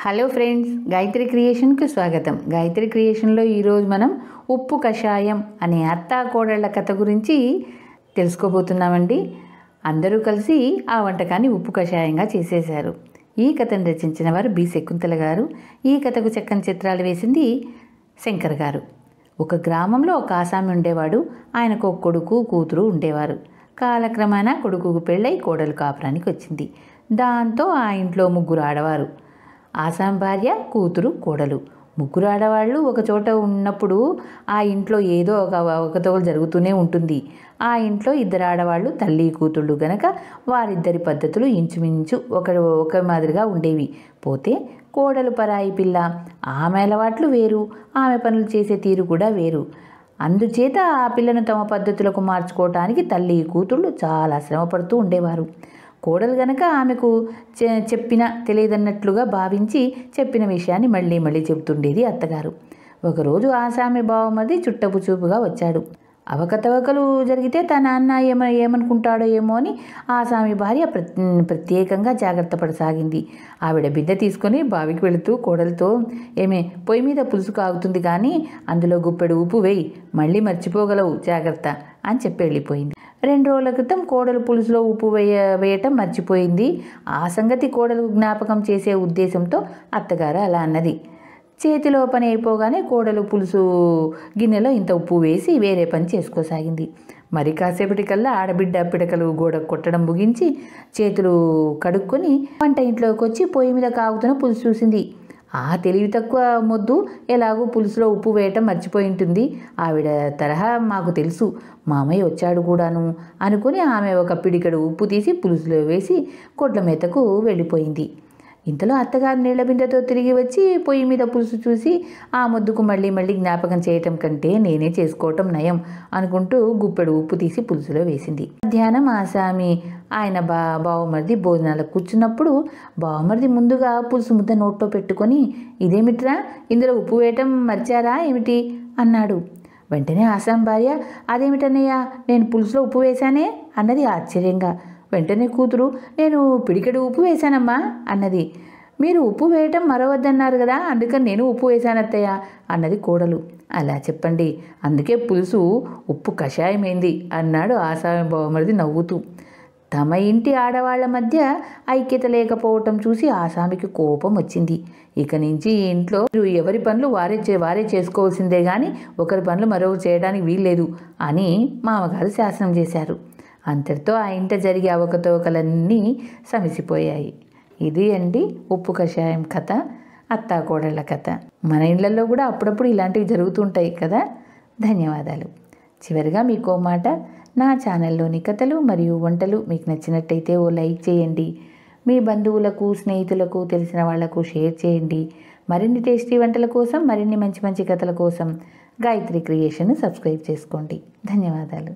Hello friends, Gayatri క్రియేషన్కి స్వాగతం. గాయత్రి క్రియేషన్లో ఈరోజు మనం ఉప్పు కషాయం అనే అత్తా కోడళ్ళ కథ గురించి తెలుసుకోబోతున్నామండి. అందరూ కలిసి ఆ వంటకాన్ని ఉప్పు కషాయంగా చేసేశారు. ఈ కథను రచించిన వారు బి శకుంతల గారు. ఈ కథకు చక్కని చిత్రాలు వేసింది శంకర్ గారు. ఒక గ్రామంలో ఒక ఆసామి ఉండేవాడు. ఆయనకు ఒక కొడుకు కూతురు ఉండేవారు. కాలక్రమాన కొడుకుకు పెళ్ళై కోడలు కాపురానికి వచ్చింది. దాంతో ఆ ఇంట్లో ముగ్గురు ఆడవారు, ఆసాం భార్య, కూతురు, కోడలు. ముగ్గురు ఆడవాళ్ళు ఒక చోట ఉన్నప్పుడు ఆ ఇంట్లో ఏదో ఒక అవకతవకలు జరుగుతూనే ఉంటుంది. ఆ ఇంట్లో ఇద్దరు ఆడవాళ్ళు తల్లి కూతుళ్ళు గనక వారిద్దరి పద్ధతులు ఇంచుమించు ఒక మాదిరిగా ఉండేవి. పోతే కోడలు పరాయి పిల్ల, ఆమె అలవాట్లు వేరు, ఆమె పనులు చేసే తీరు కూడా వేరు. అందుచేత ఆ పిల్లను తమ పద్ధతులకు మార్చుకోవటానికి తల్లి కూతుళ్ళు చాలా శ్రమపడుతూ ఉండేవారు. కోడలు గనక ఆమెకు చెప్పినా తెలియదన్నట్లుగా భావించి చెప్పిన విషయాన్ని మళ్ళీ మళ్ళీ చెబుతుండేది అత్తగారు. ఒకరోజు ఆసామి బావమరిది చుట్టపు చూపుగా వచ్చాడు. అవకతవకలు జరిగితే తన నాన్న ఏమనుకుంటాడో ఏమో అని ఆసామి భార్య ప్రత్యేకంగా జాగ్రత్త పడసాగింది. ఆవిడ బిడ్డ తీసుకొని బావికి వెళుతూ కోడలతో, ఏమే పొయ్యి మీద పులుసు కాగుతుంది కానీ అందులో గుప్పెడు ఉప్పు వేయి, మళ్ళీ మర్చిపోగలవు, జాగ్రత్త అని చెప్పి వెళ్ళిపోయింది. 2 రోజుల క్రితం కోడలు పులుసులో ఉప్పు వేయటం మర్చిపోయింది. ఆ సంగతి కోడలు జ్ఞాపకం చేసే ఉద్దేశంతో అత్తగారు అలా అన్నది. చేతిలో పని అయిపోగానే కోడలు పులుసు గిన్నెలో ఇంత ఉప్పు వేసి వేరే పని చేసుకోసాగింది. మరి కాసేపటికల్లా ఆడబిడ్డ పిడకలు గోడ కొట్టడం ముగించి చేతులు కడుక్కొని వంట ఇంట్లోకి వచ్చి పొయ్యి మీద కాగుతున్న పులుసు చూసింది. ఆ తెలివి తక్కువ మొద్దు ఎలాగో పులుసులో ఉప్పు వేయటం మర్చిపోయి ఉంటుంది, ఆవిడ తరహా మాకు తెలుసు, మామయ్య వచ్చాడు కూడాను అనుకుని ఆమె ఒక పిడికెడు ఉప్పు తీసి పులుసులో వేసి కొడ్ల మేతకు వెళ్ళిపోయింది. ఇంతలో అత్తగారు నీళ్ల బిందెతో తిరిగి వచ్చి పొయ్యి మీద పులుసు చూసి ఆ మొద్దుకు మళ్ళీ మళ్ళీ జ్ఞాపకం చేయటం కంటే నేనే చేసుకోవటం నయం అనుకుంటూ గుప్పెడు ఉప్పు తీసి పులుసులో వేసింది. మధ్యాహ్నం ఆసామి ఆయన బావమరిది భోజనాలకు కూర్చున్నప్పుడు బావమరిది ముందుగా పులుసు ముద్ద నోట్లో పెట్టుకొని, ఇదేమిట్రా, ఇందులో ఉప్పు వేయటం మర్చారా ఏమిటి అన్నాడు. వెంటనే ఆసాం భార్య, అదేమిటన్నయ్యా, నేను పులుసులో ఉప్పు వేశానే అన్నది ఆశ్చర్యంగా. వెంటనే కూతురు, నేను పిడికెడు ఉప్పు వేశానమ్మా అన్నది. మీరు ఉప్పు వేయటం మరవద్దన్నారు కదా, అందుకని నేను ఉప్పు వేశానత్తయ్య అన్నది కోడలు. అలా చెప్పండి, అందుకే పులుసు ఉప్పు కషాయమైంది అన్నాడు ఆసామి బావమరిది నవ్వుతూ. తమ ఇంటి ఆడవాళ్ల మధ్య ఐక్యత లేకపోవటం చూసి ఆసామికి కోపం వచ్చింది. ఇక నుంచి ఈ ఇంట్లో ఎవరి పనులు వారే చేసుకోవాల్సిందే కానీ ఒకరి పనులు మరొకరు చేయడానికి వీల్లేదు అని మామగారు శాసనం చేశారు. అంతటితో ఆ ఇంట జరిగే అవకతవకలన్నీ సమసిపోయాయి. ఇది అండి ఉప్పు కషాయం కథ, అత్తా కోడళ్ళ కథ. మన ఇళ్లలో కూడా అప్పుడప్పుడు ఇలాంటివి జరుగుతుంటాయి కదా. ధన్యవాదాలు. చివరిగా మీకో మాట, నా ఛానల్లోని కథలు మరియు వంటలు మీకు నచ్చినట్టయితే ఓ లైక్ చేయండి. మీ బంధువులకు, స్నేహితులకు, తెలిసిన వాళ్లకు షేర్ చేయండి. మరిన్ని టేస్టీ వంటల కోసం, మరిన్ని మంచి మంచి కథల కోసం గాయత్రి క్రియేషన్ సబ్స్క్రైబ్ చేసుకోండి. ధన్యవాదాలు.